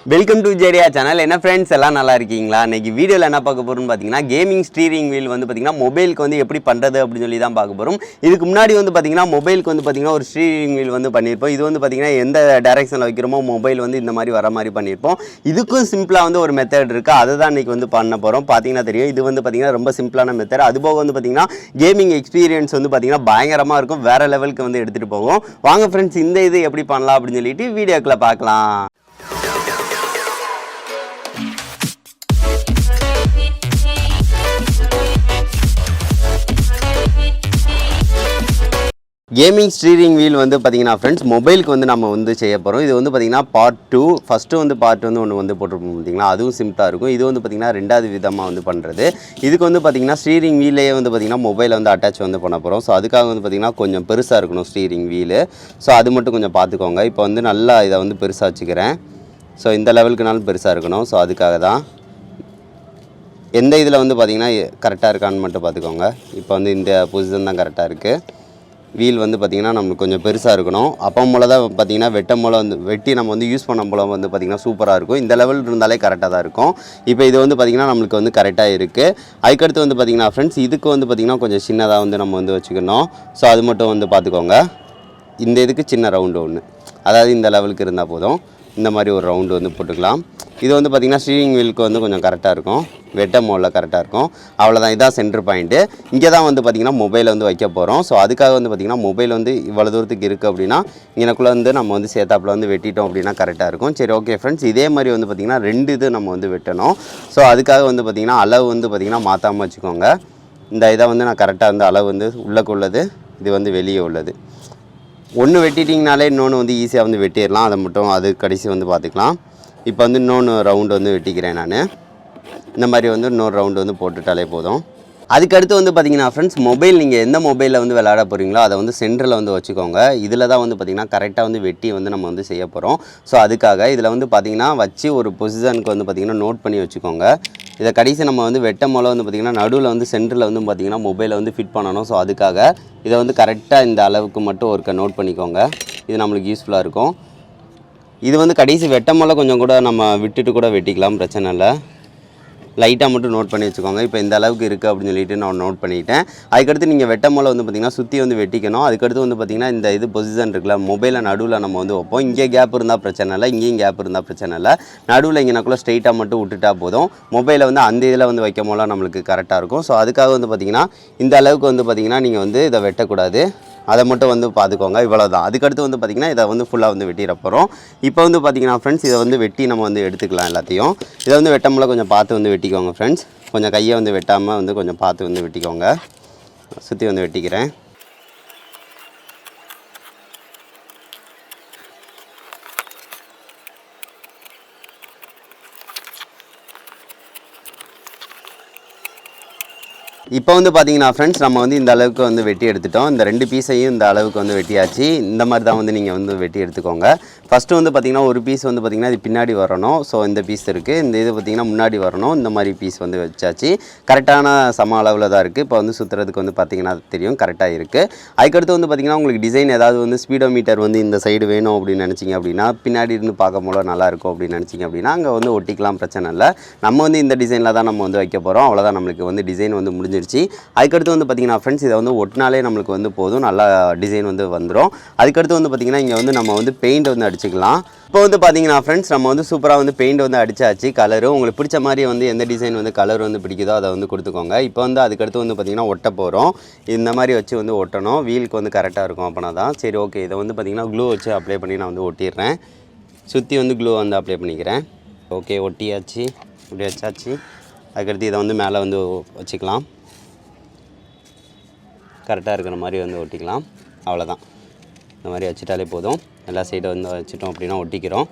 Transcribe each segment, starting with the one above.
Welcome to ஜேடியா channel. என்ன friends எல்லாம் நல்லா இருக்கீங்களா? இன்னைக்கு வீடியோவில் என்ன பார்க்க போகிறோம்னு பார்த்தீங்கன்னா கேமிங் ஸ்டீரிங் வீல் வந்து பார்த்தீங்கன்னா மொபைலுக்கு வந்து எப்படி பண்ணுறது அப்படின்னு சொல்லி தான் பார்க்க போகிறோம். இதுக்கு முன்னாடி வந்து பார்த்தீங்கன்னா மொபைலுக்கு வந்து பார்த்தீங்கன்னா ஒரு ஸ்டீரிங் வீல் வந்து பண்ணியிருப்போம். இது வந்து பார்த்தீங்கன்னா எந்த டைரக்ஷனில் வைக்கிறோமோ மொபைல் வந்து இந்த மாதிரி வர மாதிரி பண்ணியிருப்போம். இதுக்கும் சிம்பிளாக வந்து ஒரு மெத்தட் இருக்குது, அதை தான் இன்றைக்கி வந்து பண்ண போகிறோம். பார்த்தீங்கன்னா தெரியும், இது வந்து பார்த்தீங்கன்னா ரொம்ப சிம்பிளான மெத்தட். அதுபோக வந்து பார்த்தீங்கன்னா கேமிங் எக்ஸ்பீரியன்ஸ் வந்து பார்த்தீங்கன்னா பயங்கரமாக இருக்கும், வேறு லெவலுக்கு வந்து எடுத்துகிட்டு போகும். வாங்க ஃப்ரெண்ட்ஸ், இந்த இது எப்படி பண்ணலாம் அப்படின்னு சொல்லிட்டு வீடியோக்குள்ளே பார்க்கலாம். கேமிங் ஸ்டீரிங் வீல் வந்து பார்த்தீங்கன்னா ஃப்ரெண்ட்ஸ் மொபைலுக்கு வந்து நம்ம வந்து செய்ய போகிறோம். இது வந்து பார்த்தீங்கன்னா பார்ட் 2. ஃபஸ்ட்டு வந்து பார்ட் வந்து ஒன்று வந்து போட்டிருப்போம் பார்த்தீங்களா, அதுவும் சிம்பிளாக இருக்கும். இது வந்து பார்த்தீங்கன்னா ரெண்டாவது விதமாக வந்து பண்ணுறது. இதுக்கு வந்து பார்த்தீங்கன்னா ஸ்டீரிங் வீலையே வந்து பார்த்தீங்கன்னா மொபைலை வந்து அட்டாச் வந்து பண்ண போகிறோம். ஸோ அதுக்காக வந்து பார்த்தீங்கன்னா கொஞ்சம் பெருசாக இருக்கணும் ஸ்டீரிங் வீலு. ஸோ அது மட்டும் கொஞ்சம் பார்த்துக்கோங்க. இப்போ வந்து நல்லா இதை வந்து பெருசாக வச்சுக்கிறேன். ஸோ இந்த லெவலுக்குனாலும் பெருசாக இருக்கணும். ஸோ அதுக்காக தான் எந்த இதில் வந்து பார்த்தீங்கன்னா கரெக்டாக இருக்கான்னு மட்டும் பார்த்துக்கோங்க. இப்போ வந்து இந்த பொசிஷன் தான் கரெக்டாக இருக்குது. வீல் வந்து பார்த்திங்கன்னா நம்மளுக்கு கொஞ்சம் பெருசாக இருக்கணும். அப்போ மூலம் தான் பார்த்திங்கன்னா வெட்டி நம்ம வந்து யூஸ் பண்ண மூலம் வந்து பார்த்திங்கன்னா சூப்பராக இருக்கும். இந்த லெவல் இருந்தாலே கரெக்டாக தான் இருக்கும். இப்போ இது வந்து பார்த்திங்கன்னா நம்மளுக்கு வந்து கரெக்டாக இருக்குது. அதுக்கடுத்து வந்து பார்த்திங்கன்னா ஃப்ரெண்ட்ஸ் இதுக்கு வந்து பார்த்திங்கன்னா கொஞ்சம் சின்னதாக வந்து நம்ம வந்து வச்சுக்கணும். ஸோ அது மட்டும் வந்து பார்த்துக்கோங்க. இந்த இதுக்கு சின்ன ரவுண்டு ஒன்று, அதாவது இந்த லெவலுக்கு இருந்தால் போதும். இந்த மாதிரி ஒரு ரவுண்டு வந்து போட்டுக்கலாம். இது வந்து பார்த்திங்கன்னா ஸ்டீரிங் வீலுக்கு வந்து கொஞ்சம் கரெக்டாக இருக்கும், வெட்ட மோடில் கரெக்டாக இருக்கும். அவ்வளோதான், இதான் சென்டர் பாயிண்ட்டு. இங்கே தான் வந்து பார்த்திங்கன்னா மொபைலை வந்து வைக்க போகிறோம். ஸோ அதுக்காக வந்து பார்த்திங்கன்னா மொபைல் வந்து இவ்வளோ தூரத்துக்கு இருக்குது அப்படின்னா எனக்குள்ளே வந்து நம்ம வந்து சேத்தாப்பில் வந்து வெட்டிட்டோம் அப்படின்னா கரெக்டாக இருக்கும். சரி, ஓகே ஃப்ரெண்ட்ஸ், இதே மாதிரி வந்து பார்த்திங்கன்னா 2 இது நம்ம வந்து வெட்டணும். ஸோ அதுக்காக வந்து பார்த்திங்கன்னா அளவு வந்து பார்த்திங்கன்னா மாற்றாமல் வச்சுக்கோங்க. இந்த இதை வந்து நான் கரெக்டாக வந்து அளவு வந்து உள்ளக்கு உள்ளது, இது வந்து வெளியே உள்ளது. ஒன்று வெட்டிட்டிங்கனாலே இன்னொன்று வந்து ஈஸியாக வந்து வெட்டிடலாம். அதை மட்டும் அது கடைசி வந்து பார்த்துக்கலாம். இப்போ வந்து இன்னொன்று ரவுண்டு வந்து வெட்டிக்கிறேன் நான். இந்த மாதிரி வந்து இன்னொரு ரவுண்டு வந்து போட்டுட்டாலே போதும். அதுக்கடுத்து வந்து பார்த்திங்கன்னா ஃப்ரெண்ட்ஸ் மொபைல் நீங்கள் எந்த மொபைலில் வந்து விளையாட போகிறீங்களோ அதை வந்து சென்டரில் வந்து வச்சுக்கோங்க. இதில் தான் வந்து பார்த்திங்கன்னா கரெக்டாக வந்து வெட்டி வந்து நம்ம வந்து செய்ய போகிறோம். ஸோ அதுக்காக இதில் வந்து பார்த்திங்கன்னா வச்சு ஒரு பொசிஷனுக்கு வந்து பார்த்திங்கன்னா நோட் பண்ணி வச்சுக்கோங்க. இதை கடைசி நம்ம வந்து வெட்டும் போல வந்து பார்த்திங்கன்னா நடுவில் வந்து சென்டரில் வந்து பார்த்திங்கன்னா மொபைலை வந்து ஃபிட் பண்ணணும். ஸோ அதுக்காக இதை வந்து கரெக்டாக இந்த அளவுக்கு மட்டும் ஒருக்க நோட் பண்ணிக்கோங்க. இது நம்மளுக்கு யூஸ்ஃபுல்லாக இருக்கும். இது வந்து கடைசி வெட்டும் போல கொஞ்சம் கூட நம்ம விட்டுட்டு கூட வெட்டிக்கலாம், பிரச்சனை இல்லை. லைட்டாக மட்டும் நோட் பண்ணி வச்சுக்கோங்க. இப்போ இந்த அளவுக்கு இருக்குது அப்படின்னு சொல்லிட்டு நான் நோட் பண்ணிவிட்டேன். அதுக்கடுத்து நீங்கள் வெட்டும் போல வந்து பார்த்திங்கன்னா சுற்றி வந்து வெட்டிக்கணும். அதுக்கடுத்து வந்து பார்த்திங்கன்னா இந்த இது பொசிஷன் இருக்குல்ல, மொபைலை நடுவில் நம்ம வந்து வைப்போம். இங்கே கேப் இருந்தால் பிரச்சனை இல்லை, இங்கேயும் கேப் இருந்தால் பிரச்சனை இல்லை. நடுவில் இங்கேனாக்குள்ளே ஸ்ட்ரைட்டாக மட்டும் விட்டுட்டா போதும். மொபைலை வந்து அந்த இதில் வந்து வைக்கும் போல நம்மளுக்கு கரெக்டாக இருக்கும். ஸோ அதுக்காக வந்து பார்த்திங்கன்னா இந்த அளவுக்கு வந்து பார்த்திங்கன்னா நீங்கள் வந்து இதை வெட்டக்கூடாது, அதை மட்டும் வந்து பார்த்துக்கோங்க. இவ்வளோ தான். அதுக்கடுத்து வந்து பார்த்திங்கன்னா இதை வந்து ஃபுல்லாக வந்து வெட்டிட போகிறோம். இப்போ வந்து பார்த்திங்கன்னா ஃப்ரெண்ட்ஸ் இதை வந்து வெட்டி நம்ம வந்து எடுத்துக்கலாம் எல்லாத்தையும். இதை வந்து வெட்டமுள்ள கொஞ்சம் பார்த்து வந்து வெட்டிக்கோங்க ஃப்ரெண்ட்ஸ். கொஞ்சம் கையை வந்து வெட்டாமல் வந்து கொஞ்சம் பார்த்து வந்து வெட்டிக்கோங்க. சுற்றி வந்து வெட்டிக்கிறேன். இப்போ வந்து பார்த்திங்கன்னா ஃப்ரெண்ட்ஸ் நம்ம வந்து இந்த அளவுக்கு வந்து வெட்டி எடுத்துட்டோம். இந்த 2 பீஸையும் இந்த அளவுக்கு வந்து வெட்டியாச்சு. இந்த மாதிரி தான் வந்து நீங்கள் வந்து வெட்டி எடுத்துக்கோங்க. ஃபஸ்ட்டு வந்து பார்த்திங்கன்னா ஒரு பீஸ் வந்து பார்த்திங்கன்னா இது பின்னாடி வரணும். ஸோ இந்த பீஸ் இருக்குது. இந்த இது பார்த்திங்கன்னா முன்னாடி வரணும். இந்த மாதிரி பீஸ் வந்து வச்சாச்சு. கரெக்டான சம அளவில் தான் இருக்குது. இப்போ வந்து சுற்றுறதுக்கு வந்து பார்த்திங்கன்னா தெரியும் கரெக்டாக இருக்குது. அதுக்கடுத்து வந்து பார்த்திங்கன்னா உங்களுக்கு டிசைன் ஏதாவது வந்து ஸ்பீடோமீட்டர் வந்து இந்த சைடு வேணும் அப்படின்னு நினச்சிங்க அப்படின்னா, பின்னாடி இருந்து பார்க்கும் போல நல்லாயிருக்கும் அப்படின்னு நினச்சிங்க அப்படின்னா அங்கே வந்து ஒட்டிக்கலாம், பிரச்சனை இல்லை. நம்ம வந்து இந்த டிசைனில் தான் நம்ம வந்து வைக்க போகிறோம். அவ்வளோதான், நம்மளுக்கு வந்து டிசைன் வந்து முடிஞ்சிருச்சு. அதுக்கடுத்து வந்து பார்த்திங்கன்னா ஃப்ரெண்ட்ஸ் இதை வந்து ஒட்டினாலே நம்மளுக்கு வந்து போதும், நல்லா டிசைன் வந்து வந்துடும். அதுக்கடுத்து வந்து பார்த்திங்கன்னா இங்கே வந்து நம்ம வந்து பெயிண்ட் வந்து அடிச்சுக்கலாம். இப்போ வந்து பார்த்திங்கன்னா ஃப்ரெண்ட்ஸ் நம்ம வந்து சூப்பராக வந்து பெயிண்ட் வந்து அடிச்சாச்சு. கலரு உங்களுக்கு பிடிச்ச மாதிரி வந்து எந்த டிசைன் வந்து கலர் வந்து பிடிக்குதோ அதை வந்து கொடுத்துக்கோங்க. இப்போ வந்து அதுக்கடுத்து வந்து பார்த்திங்கன்னா ஒட்ட போகிறோம். இந்த மாதிரி வச்சு வந்து ஒட்டணும். வீலுக்கு வந்து கரெக்டாக இருக்கும் அப்போனா தான். சரி, ஓகே. இதை வந்து பார்த்திங்கன்னா க்ளூ வச்சு அப்ளை பண்ணி நான் வந்து ஒட்டிடுறேன். சுற்றி வந்து க்ளூ வந்து அப்ளை பண்ணிக்கிறேன். ஓகே, ஒட்டியாச்சு. இப்படி வச்சாச்சு. அதுக்கடுத்து இதை வந்து மேலே வந்து வச்சுக்கலாம். கரெக்டாக இருக்கிற மாதிரி வந்து ஒட்டிக்கலாம். அவ்வளோதான். இந்த மாதிரி வச்சுட்டாலே போதும். எல்லா சைடை வந்து வச்சுட்டோம் அப்படின்னா ஒட்டிக்கிறோம்.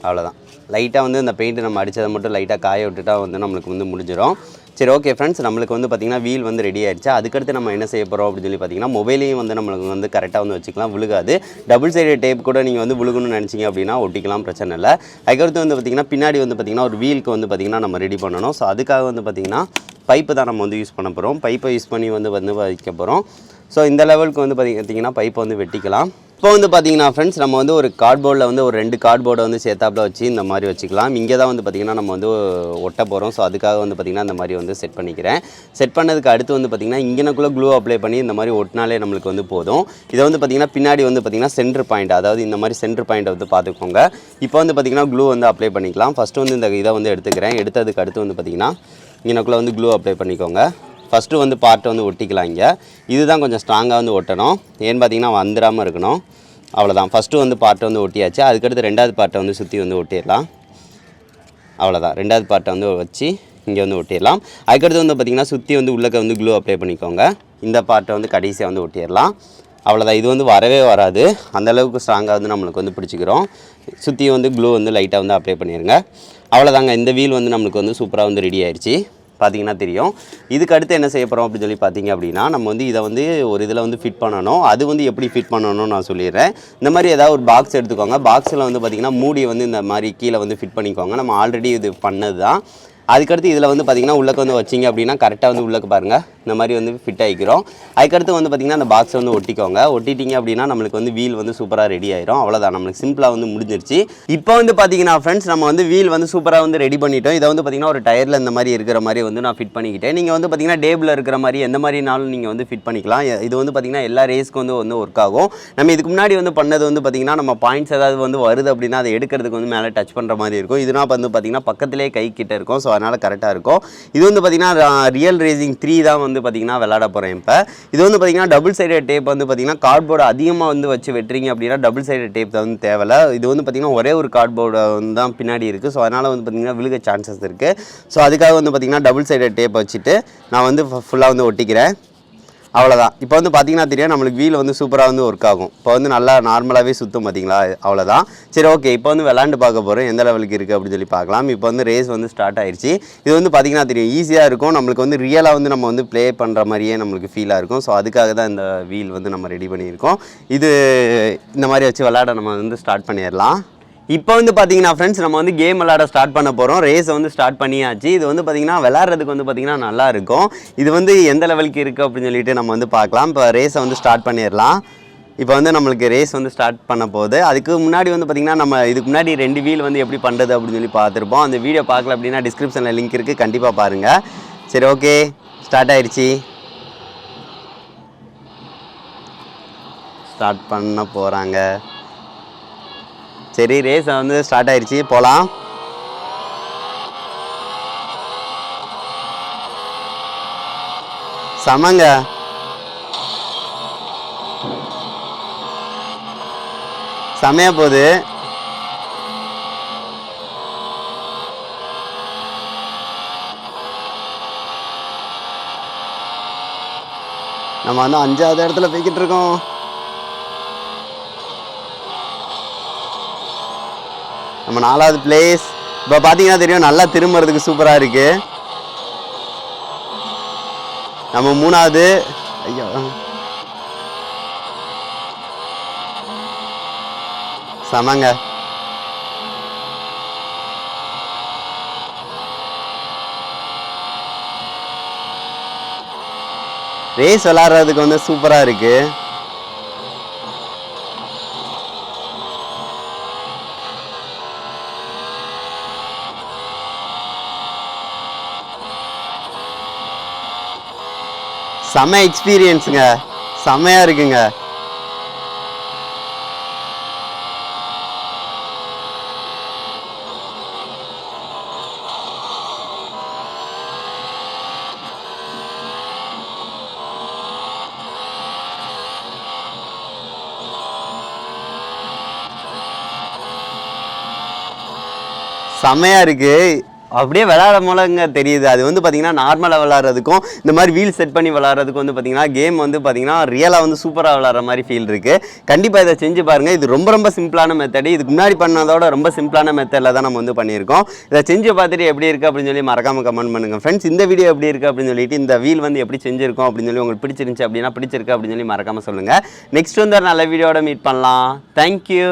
அவ்வளோதான். லைட்டாக வந்து இந்த பெயிண்ட்டு நம்ம அடித்ததை மட்டும் லைட்டாக காய விட்டுட்டா வந்து நம்மளுக்கு வந்து முடிஞ்சிடும். சரி, ஓகே ஃப்ரெண்ட்ஸ், நம்மளுக்கு வந்து பார்த்திங்கன்னா வீல் வந்து ரெடி ஆகிடுச்சு. அதுக்கடுத்து நம்ம என்ன செய்ய போகிறோம் அப்படின்னு சொல்லி பார்த்திங்கன்னா மொபைலையும் வந்து நம்மளுக்கு வந்து கரெக்டாக வந்து வச்சுக்கலாம், விழுகாது. டபுள் சைடு டேப் கூட நீங்கள் வந்து விழுகணும்னு நினச்சிங்க அப்படின்னா ஒட்டிக்கலாம், பிரச்சனை இல்லை. அதுக்கடுத்து வந்து பார்த்திங்கன்னா பின்னாடி வந்து பார்த்திங்கன்னா ஒரு வீலுக்கு வந்து பார்த்திங்கன்னா நம்ம ரெடி பண்ணணும். ஸோ அதுக்காக வந்து பார்த்திங்கன்னா பைப்பு தான் நம்ம வந்து யூஸ் பண்ண போகிறோம். பைப்பை யூஸ் பண்ணி வந்து வைக்க போகிறோம். ஸோ இந்த லெவலுக்கு வந்து பார்த்திங்கன்னா பைப்பை வந்து வெட்டிக்கலாம். இப்போ வந்து பார்த்தீங்கன்னா ஃப்ரெண்ட்ஸ் நம்ம வந்து ஒரு கார்ட்போர்டில் வந்து ஒரு 2 கார்ட்போர்டை வந்து சேர்த்தாப்பில் வச்சு இந்த மாதிரி வச்சுக்கலாம். இங்கே தான் வந்து பார்த்திங்கன்னா நம்ம வந்து ஒட்ட போகிறோம். ஸோ அதுக்காக வந்து பார்த்திங்கன்னா இந்த மாதிரி வந்து செட் பண்ணிக்கிறேன். செட் பண்ணதுக்கு அடுத்து வந்து பார்த்திங்கன்னா இங்கனக்குள்ளே க்ளூ அப்ளை பண்ணி இந்த மாதிரி ஒட்டினாலே நம்மளுக்கு வந்து போதும். இதை வந்து பார்த்திங்கன்னா பின்னாடி வந்து பார்த்திங்கன்னா சென்டர் பாயிண்ட், அதாவது இந்த மாதிரி சென்டர் பாயிண்ட்டை வந்து பார்த்துக்கோங்க. இப்போ வந்து பார்த்திங்கன்னா க்ளூ வந்து அப்ளை பண்ணிக்கலாம். ஃபஸ்ட்டு வந்து இந்த இதை வந்து எடுத்துக்கிறேன். எடுத்ததுக்கு அடுத்து வந்து பார்த்திங்கன்னா இங்கனக்குள்ளே வந்து க்ளூ அப்ளை பண்ணிக்கோங்க. ஃபஸ்ட்டு வந்து பார்ட்டை வந்து ஒட்டிக்கலாம். இங்கே இதுதான் கொஞ்சம் ஸ்ட்ராங்காக வந்து ஒட்டணும். ஏன்னு பார்த்திங்கன்னா வந்துடாமல் இருக்கணும். அவ்வளோதான். ஃபஸ்ட்டு வந்து பார்ட்டை வந்து ஒட்டியாச்சு. அதுக்கடுத்து 2வது பார்ட்டை வந்து சுற்றி வந்து ஒட்டிடலாம். அவ்வளோதான். 2வது பார்ட்டை வந்து வச்சு இங்கே வந்து ஒட்டிடலாம். அதுக்கடுத்து வந்து பார்த்திங்கன்னா சுற்றி வந்து உள்ளக்க வந்து க்ளூ அப்ளை பண்ணிக்கோங்க. இந்த பார்ட்டை வந்து கடைசியாக வந்து ஒட்டிடலாம். அவ்வளோதான். இது வந்து வரவே வராது, அந்தளவுக்கு ஸ்ட்ராங்காக வந்து நம்மளுக்கு வந்து பிடிச்சிக்கிறோம். சுற்றி வந்து க்ளூ வந்து லைட்டாக வந்து அப்ளை பண்ணிடுங்க. அவ்வளோதாங்க. இந்த வீல் வந்து நம்மளுக்கு வந்து சூப்பராக வந்து ரெடி ஆயிடுச்சு. பார்த்தீங்கன்னா தெரியும். இதுக்கு அடுத்து என்ன செய்ய போகிறோம் அப்படின்னு சொல்லி பார்த்தீங்க அப்படின்னா, நம்ம வந்து இதை வந்து ஒரு இதில் வந்து ஃபிட் பண்ணணும். அது வந்து எப்படி ஃபிட் பண்ணணும்னு நான் சொல்லிடுறேன். இந்த மாதிரி ஏதாவது ஒரு பாக்ஸ் எடுத்துக்கோங்க. பாக்ஸில் வந்து பார்த்திங்கன்னா மூடியை வந்து இந்த மாதிரி கீழே வந்து ஃபிட் பண்ணிக்கோங்க. நம்ம ஆல்ரெடி இது பண்ணது தான். அதுக்கடுத்து இதில் வந்து பார்த்திங்கன்னா உள்ளக்க வந்து வச்சிங்க அப்படின்னா கரெக்டாக வந்து உள்ளக்க பாருங்கள் இந்த மாதிரி வந்து ஃபிட் ஆகிக்கிறோம். அதுக்கடுத்து வந்து பார்த்திங்கன்னா அந்த பாக்ஸை வந்து ஒட்டிக்கோங்க. ஒட்டிட்டிங்க அப்படின்னா நம்மளுக்கு வந்து வீல் வந்து சூப்பராக ரெடி ஆயிரும். அவ்வளோதான், நம்மளுக்கு சிம்பிளாக வந்து முடிஞ்சிருச்சு. இப்போ வந்து பார்த்திங்கன்னா ஃப்ரெண்ட்ஸ் நம்ம வந்து வீல் வந்து சூப்பராக வந்து ரெடி பண்ணிட்டோம். இதை வந்து பார்த்திங்கன்னா ஒரு டயரில் இந்த மாதிரி இருக்கிற மாதிரி வந்து நான் ஃபிட் பண்ணிக்கிட்டேன். நீங்கள் வந்து பார்த்திங்கன்னா டேபிளில் இருக்கிற மாதிரி எந்த மாதிரினாலும் நீங்கள் வந்து ஃபிட் பண்ணிக்கலாம். இது வந்து பார்த்திங்கன்னா எல்லா ரேஸ்க்கு வந்து ஒர்க் ஆகும். நம்ம இதுக்கு முன்னாடி வந்து பண்ணது வந்து பார்த்திங்கன்னா நம்ம பாயிண்ட்ஸ் ஏதாவது வந்து வருது அப்படின்னா அதை எடுக்கிறதுக்கு வந்து மேலே டச் பண்ணுற மாதிரி இருக்கும். இதுனா வந்து பார்த்திங்கன்னா பக்கத்திலே கை கிட்ட இருக்கும். ஸோ அதனால் கரெக்டாக இருக்கும். இது வந்து பார்த்திங்கன்னா ரியல் ரேசிங் 3 தான் வந்து பார்த்திங்கன்னா விளாட போகிறேன். இப்போ இது வந்து பார்த்திங்கன்னா டபுள் சைடட் டேப் வந்து பார்த்திங்கன்னா கார்ட்போர்டு அதிகமாக வந்து வச்சு வெட்டுறீங்க அப்படின்னா டபுள் சைடட் டேப் தான் வந்து தேவையில்லை. இது வந்து பார்த்திங்கன்னா ஒரே ஒரு கார்ட்போர்டு வந்து தான் பின்னாடி இருக்குது. ஸோ அதனால் வந்து பார்த்திங்கன்னா விழுக சான்சஸ் இருக்குது. ஸோ அதுக்காக வந்து பார்த்திங்கன்னா டபுள் சைடட் டேப் வச்சுட்டு நான் வந்து ஃபுல்லாக வந்து ஒட்டிக்கிறேன். அவ்வளோதான். இப்போ வந்து பார்த்திங்கன்னா தெரியும் நம்மளுக்கு வீல் வந்து சூப்பராக வந்து ஒர்க் ஆகும். இப்போ வந்து நல்லா நார்மலாகவே சுற்றும் பார்த்திங்களா. அவ்வளோதான். சரி, ஓகே. இப்போ வந்து விளாண்டு பார்க்க போகிறோம் எந்த லெவலுக்கு இருக்குது அப்படின்னு சொல்லி பார்க்கலாம். இப்போ வந்து ரேஸ் வந்து ஸ்டார்ட் ஆயிடுச்சு. இது வந்து பார்த்திங்கன்னா தெரியும் ஈஸியாக இருக்கும். நம்மளுக்கு வந்து ரியலாக வந்து நம்ம வந்து ப்ளே பண்ணுற மாதிரியே நம்மளுக்கு ஃபீலாக இருக்கும். ஸோ அதுக்காக தான் இந்த வீல் வந்து நம்ம ரெடி பண்ணியிருக்கோம். இது இந்த மாதிரி வச்சு விளாட நம்ம வந்து ஸ்டார்ட் பண்ணிடலாம். இப்போ வந்து பார்த்தீங்கன்னா ஃப்ரெண்ட்ஸ் நம்ம வந்து கேம் விளாட ஸ்டார்ட் பண்ண போகிறோம். ரேஸை வந்து ஸ்டார்ட் பண்ணியாச்சு. இது வந்து பார்த்திங்கன்னா விளாட்றதுக்கு வந்து பார்த்திங்கன்னா நல்லாயிருக்கும். இது வந்து எந்த லெவலுக்கு இருக்குது அப்படின்னு சொல்லிட்டு நம்ம வந்து பார்க்கலாம். இப்போ ரேஸை வந்து ஸ்டார்ட் பண்ணிடலாம். இப்போ வந்து நம்மளுக்கு ரேஸ் வந்து ஸ்டார்ட் பண்ண போகுது. அதுக்கு முன்னாடி வந்து பார்த்திங்கன்னா நம்ம இதுக்கு முன்னாடி 2 வீல் வந்து எப்படி பண்ணுறது அப்படின்னு சொல்லி பார்த்துருப்போம். அந்த வீடியோ பார்க்கல அப்படின்னா டிஸ்கிரிப்ஷனில் லிங்க் இருக்குது, கண்டிப்பாக பாருங்கள். சரி, ஓகே. ஸ்டார்ட் ஆயிடுச்சு. ஸ்டார்ட் பண்ண போகிறாங்க. சரி, ரேஸ் வந்து ஸ்டார்ட் ஆயிடுச்சு. போகலாம். சமங்க. செமையா போகுது. நம்ம வந்து 5வது இடத்துல போய்கிட்டு இருக்கோம். நம்ம 4வது பிளேஸ். இப்போ பார்த்தீங்கன்னா தெரியும் நல்லா திரும்புறதுக்கு சூப்பராக இருக்குது. நம்ம 3வது. ஐயோ, சமங்க. ரேஸ் விளாட்றதுக்கு வந்து சூப்பராக இருக்குது. செம எக்ஸ்பீரியன்ஸுங்க. செமையாக இருக்குங்க. செமையாக இருக்குது. அப்படியே விளாடும் போலங்க தெரியுது. அது வந்து பார்த்திங்கன்னா நார்மலாக விளாட்றதுக்கும் இந்த மாதிரி வீல் செட் பண்ணி விளாட்றதுக்கும் வந்து பார்த்திங்கன்னா கேம் வந்து பார்த்திங்கன்னா ரியலாக வந்து சூப்பராக விளாட்ற மாதிரி ஃபீல் இருக்குது. கண்டிப்பாக இதை செஞ்சு பாருங்கள். இது ரொம்ப சிம்பிளான மெத்தடு. இதுக்கு முன்னாடி பண்ணதோட ரொம்ப சிம்பிளான மெத்தடில் தான் நம்ம வந்து பண்ணியிருக்கோம். இதை செஞ்சு பார்த்துட்டு எப்படி இருக்குது அப்படின்னு சொல்லி மறக்காமல் கமெண்ட் பண்ணுங்கள் ஃப்ரெண்ட்ஸ். இந்த வீடியோ எப்படி இருக்குது அப்படின்னு சொல்லிட்டு இந்த வீல் வந்து எப்படி செஞ்சுருக்கோம் அப்படின்னு சொல்லி உங்களுக்கு பிடிச்சிருந்துச்சு அப்படின்னா பிடிச்சிருக்கு அப்படின்னு சொல்லி மறக்காமல் சொல்லுங்கள். நெக்ஸ்ட் வந்து ஒரு நல்ல வீடியோட மீட் பண்ணலாம். தேங்க்யூ.